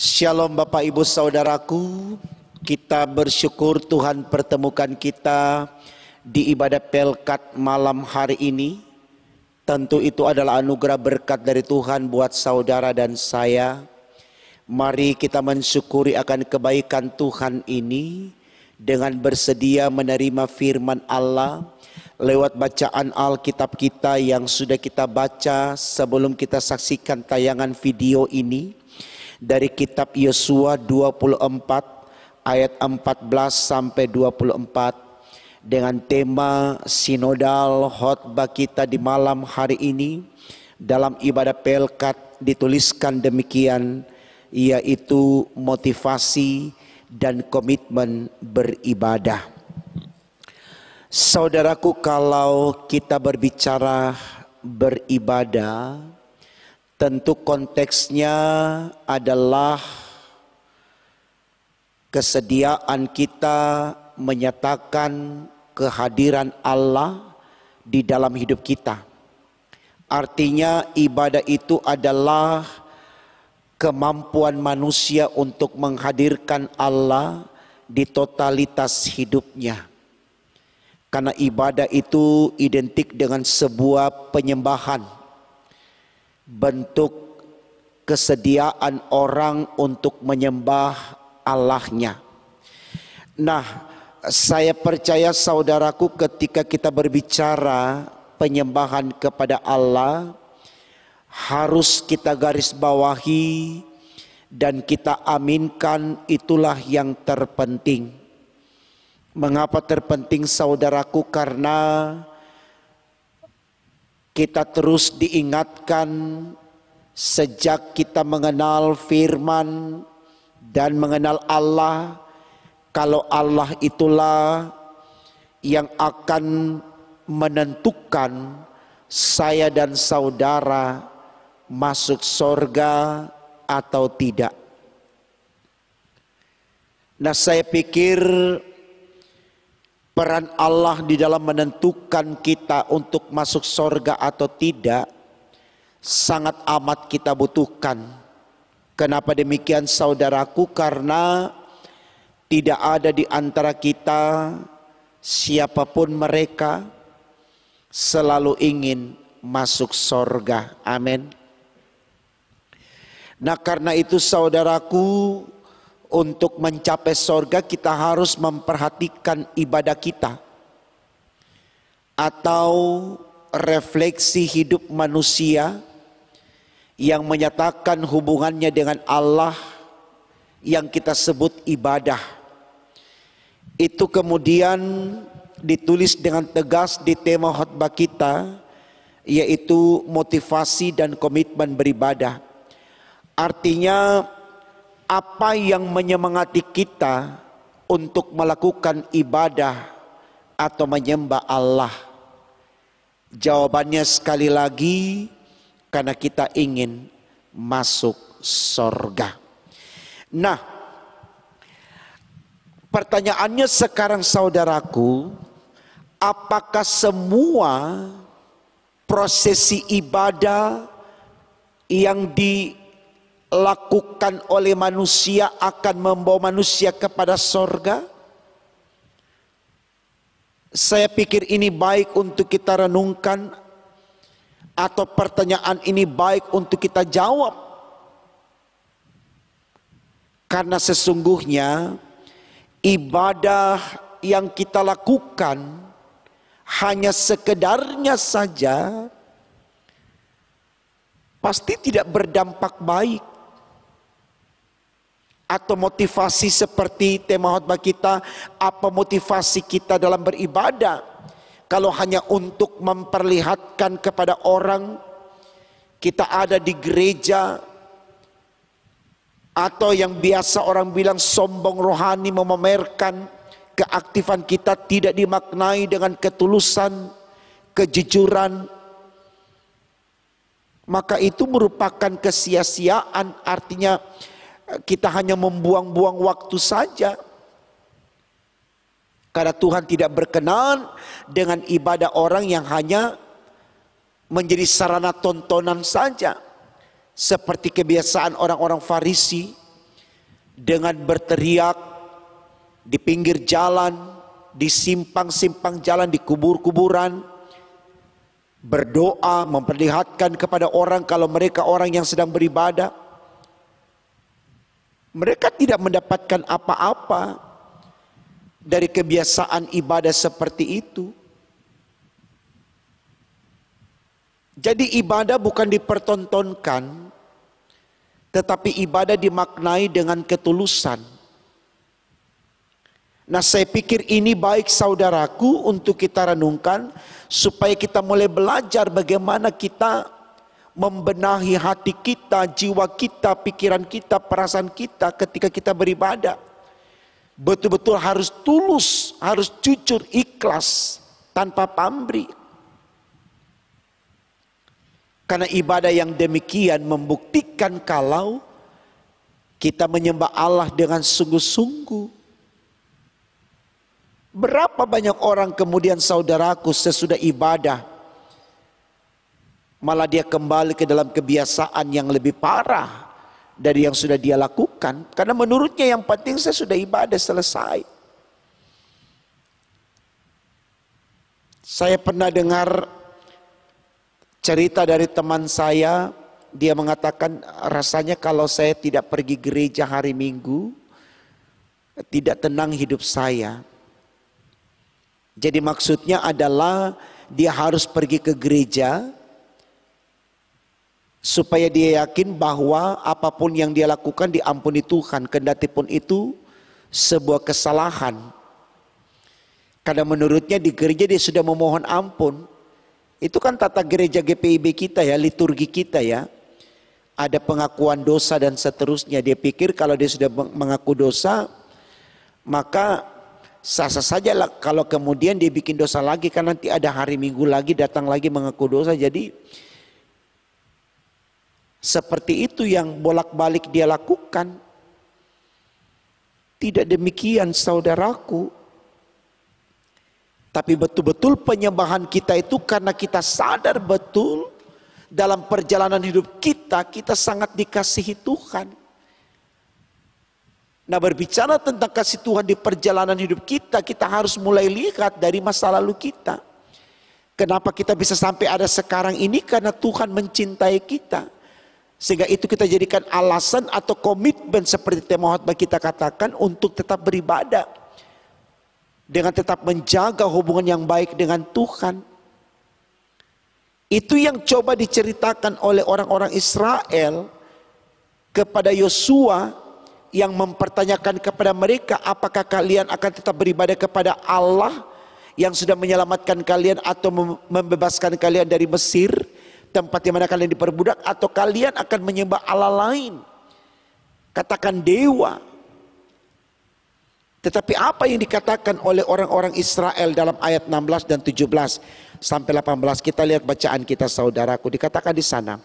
Shalom Bapak Ibu Saudaraku, kita bersyukur Tuhan pertemukan kita di ibadah Pelkat malam hari ini. Tentu itu adalah anugerah berkat dari Tuhan buat saudara dan saya. Mari kita mensyukuri akan kebaikan Tuhan ini dengan bersedia menerima firman Allah lewat bacaan Alkitab kita yang sudah kita baca sebelum kita saksikan tayangan video ini. Dari kitab Yosua 24 ayat 14 sampai 24 dengan tema sinodal khotbah kita di malam hari ini dalam ibadah Pelkat dituliskan demikian, yaitu motivasi dan komitmen beribadah. Saudaraku, kalau kita berbicara beribadah, tentu konteksnya adalah kesediaan kita menyatakan kehadiran Allah di dalam hidup kita. Artinya ibadah itu adalah kemampuan manusia untuk menghadirkan Allah di totalitas hidupnya. Karena ibadah itu identik dengan sebuah penyembahan, bentuk kesediaan orang untuk menyembah Allahnya. Nah, saya percaya saudaraku, ketika kita berbicara penyembahan kepada Allah, harus kita garis bawahi dan kita aminkan, itulah yang terpenting. Mengapa terpenting saudaraku? Karena kita terus diingatkan sejak kita mengenal firman dan mengenal Allah, kalau Allah itulah yang akan menentukan saya dan saudara masuk surga atau tidak. Nah, saya pikir peran Allah di dalam menentukan kita untuk masuk surga atau tidak sangat amat kita butuhkan. Kenapa demikian saudaraku? Karena tidak ada di antara kita, siapapun mereka, selalu ingin masuk surga. Amin. Nah, karena itu saudaraku, untuk mencapai surga kita harus memperhatikan ibadah kita atau refleksi hidup manusia yang menyatakan hubungannya dengan Allah yang kita sebut ibadah. Itu kemudian ditulis dengan tegas di tema khotbah kita, yaitu motivasi dan komitmen beribadah. Artinya apa yang menyemangati kita untuk melakukan ibadah atau menyembah Allah? Jawabannya sekali lagi, karena kita ingin masuk surga. Nah, pertanyaannya sekarang saudaraku, apakah semua prosesi ibadah yang dilakukan oleh manusia akan membawa manusia kepada surga? Saya pikir ini baik untuk kita renungkan, atau pertanyaan ini baik untuk kita jawab. Karena sesungguhnya ibadah yang kita lakukan hanya sekedarnya saja pasti tidak berdampak baik. Atau motivasi seperti tema khotbah kita, apa motivasi kita dalam beribadah? Kalau hanya untuk memperlihatkan kepada orang kita ada di gereja, atau yang biasa orang bilang sombong rohani, memamerkan keaktifan kita tidak dimaknai dengan ketulusan, kejujuran, maka itu merupakan kesia-siaan. Artinya kita hanya membuang-buang waktu saja. Karena Tuhan tidak berkenan dengan ibadah orang yang hanya menjadi sarana tontonan saja. Seperti kebiasaan orang-orang Farisi dengan berteriak di pinggir jalan, di simpang-simpang jalan, di kubur-kuburan, berdoa, memperlihatkan kepada orang kalau mereka orang yang sedang beribadah. Mereka tidak mendapatkan apa-apa dari kebiasaan ibadah seperti itu. Jadi ibadah bukan dipertontonkan, tetapi ibadah dimaknai dengan ketulusan. Nah, saya pikir ini baik saudaraku untuk kita renungkan, supaya kita mulai belajar bagaimana kita membenahi hati kita, jiwa kita, pikiran kita, perasaan kita ketika kita beribadah. Betul-betul harus tulus, harus jujur, ikhlas, tanpa pamrih. Karena ibadah yang demikian membuktikan kalau kita menyembah Allah dengan sungguh-sungguh. Berapa banyak orang kemudian saudaraku sesudah ibadah malah dia kembali ke dalam kebiasaan yang lebih parah dari yang sudah dia lakukan. Karena menurutnya yang penting saya sudah ibadah selesai. Saya pernah dengar cerita dari teman saya. Dia mengatakan rasanya kalau saya tidak pergi gereja hari Minggu, tidak tenang hidup saya. Jadi maksudnya adalah dia harus pergi ke gereja supaya dia yakin bahwa apapun yang dia lakukan diampuni Tuhan, kendati pun itu sebuah kesalahan. Karena menurutnya di gereja dia sudah memohon ampun. Itu kan tata gereja GPIB kita ya, liturgi kita ya. Ada pengakuan dosa dan seterusnya. Dia pikir kalau dia sudah mengaku dosa, maka sah-sah saja lah kalau kemudian dia bikin dosa lagi, kan nanti ada hari Minggu lagi datang lagi mengaku dosa. Jadi seperti itu yang bolak-balik dia lakukan. Tidak demikian saudaraku. Tapi betul-betul penyembahan kita itu karena kita sadar betul dalam perjalanan hidup kita, kita sangat dikasihi Tuhan. Nah, berbicara tentang kasih Tuhan di perjalanan hidup kita, kita harus mulai lihat dari masa lalu kita. Kenapa kita bisa sampai ada sekarang ini? Karena Tuhan mencintai kita. Sehingga itu kita jadikan alasan atau komitmen seperti tema khotbah kita katakan untuk tetap beribadah. Dengan tetap menjaga hubungan yang baik dengan Tuhan. Itu yang coba diceritakan oleh orang-orang Israel kepada Yosua yang mempertanyakan kepada mereka, apakah kalian akan tetap beribadah kepada Allah yang sudah menyelamatkan kalian atau membebaskan kalian dari Mesir, tempat di mana kalian diperbudak, atau kalian akan menyembah Allah lain, katakan dewa. Tetapi apa yang dikatakan oleh orang-orang Israel dalam ayat 16 dan 17 sampai 18, kita lihat bacaan kita saudaraku. Dikatakan di sana,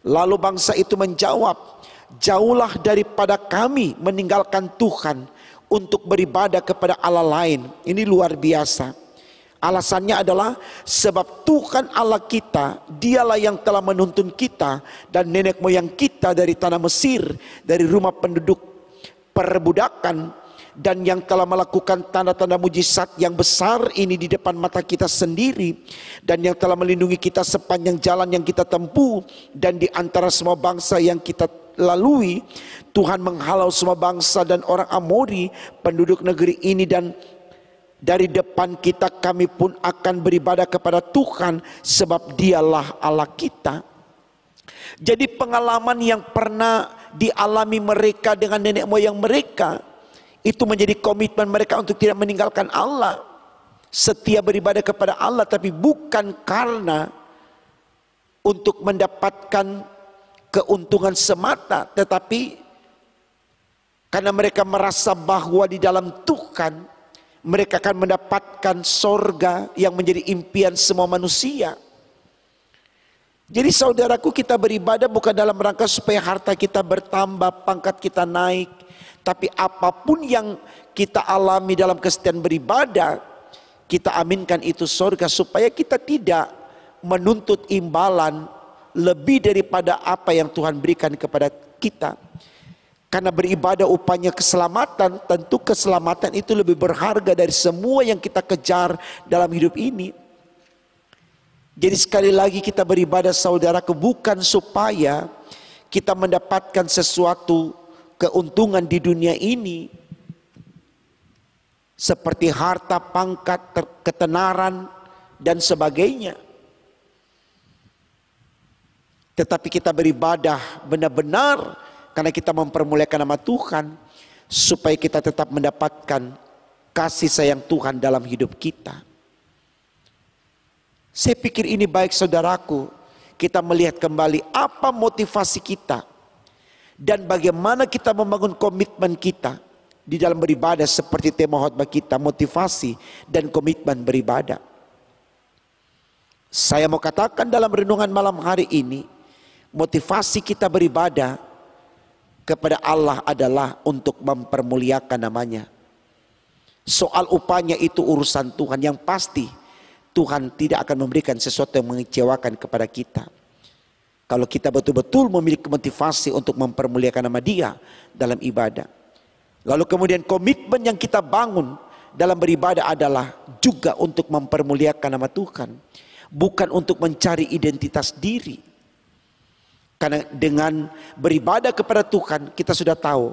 lalu bangsa itu menjawab, jauhlah daripada kami meninggalkan Tuhan untuk beribadah kepada Allah lain. Ini luar biasa. Alasannya adalah sebab Tuhan Allah kita, dialah yang telah menuntun kita dan nenek moyang kita dari tanah Mesir, dari rumah penduduk perbudakan, dan yang telah melakukan tanda-tanda mujizat yang besar ini di depan mata kita sendiri, dan yang telah melindungi kita sepanjang jalan yang kita tempuh, dan di antara semua bangsa yang kita lalui, Tuhan menghalau semua bangsa dan orang Amori penduduk negeri ini, dan dari depan kita kami pun akan beribadah kepada Tuhan sebab dialah Allah kita. Jadi pengalaman yang pernah dialami mereka dengan nenek moyang mereka, itu menjadi komitmen mereka untuk tidak meninggalkan Allah, setia beribadah kepada Allah, tapi bukan karena untuk mendapatkan keuntungan semata, tetapi karena mereka merasa bahwa di dalam Tuhan mereka akan mendapatkan sorga yang menjadi impian semua manusia. Jadi saudaraku, kita beribadah bukan dalam rangka supaya harta kita bertambah, pangkat kita naik. Tapi apapun yang kita alami dalam kesetiaan beribadah, kita aminkan itu sorga, supaya kita tidak menuntut imbalan lebih daripada apa yang Tuhan berikan kepada kita. Karena beribadah upahnya keselamatan, tentu keselamatan itu lebih berharga dari semua yang kita kejar dalam hidup ini. Jadi sekali lagi kita beribadah saudaraku bukan supaya kita mendapatkan sesuatu keuntungan di dunia ini. Seperti harta, pangkat, ketenaran dan sebagainya. Tetapi kita beribadah benar-benar karena kita mempermuliakan nama Tuhan, supaya kita tetap mendapatkan kasih sayang Tuhan dalam hidup kita. Saya pikir ini baik saudaraku, kita melihat kembali apa motivasi kita dan bagaimana kita membangun komitmen kita di dalam beribadah seperti tema khotbah kita, motivasi dan komitmen beribadah. Saya mau katakan dalam renungan malam hari ini, motivasi kita beribadah kepada Allah adalah untuk mempermuliakan namanya. Soal upahnya itu urusan Tuhan, yang pasti Tuhan tidak akan memberikan sesuatu yang mengecewakan kepada kita. Kalau kita betul-betul memiliki motivasi untuk mempermuliakan nama Dia dalam ibadah. Lalu kemudian komitmen yang kita bangun dalam beribadah adalah juga untuk mempermuliakan nama Tuhan. Bukan untuk mencari identitas diri. Karena dengan beribadah kepada Tuhan kita sudah tahu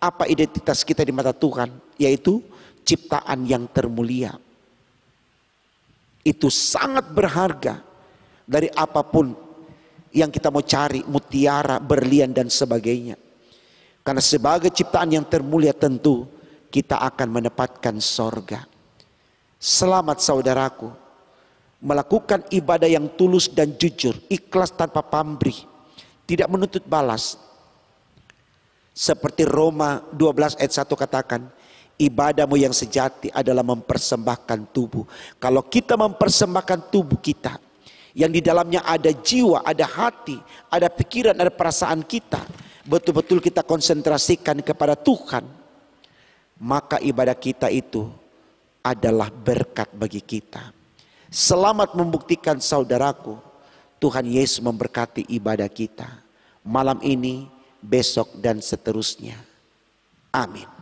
apa identitas kita di mata Tuhan, yaitu ciptaan yang termulia. Itu sangat berharga dari apapun yang kita mau cari, mutiara, berlian dan sebagainya. Karena sebagai ciptaan yang termulia tentu kita akan mendapatkan sorga. Selamat saudaraku, melakukan ibadah yang tulus dan jujur, ikhlas tanpa pamrih, tidak menuntut balas. Seperti Roma 12 ayat 1 katakan, ibadahmu yang sejati adalah mempersembahkan tubuh. Kalau kita mempersembahkan tubuh kita, yang di dalamnya ada jiwa, ada hati, ada pikiran, ada perasaan kita, betul-betul kita konsentrasikan kepada Tuhan, maka ibadah kita itu adalah berkat bagi kita. Selamat membuktikan saudaraku, Tuhan Yesus memberkati ibadah kita malam ini, besok dan seterusnya. Amin.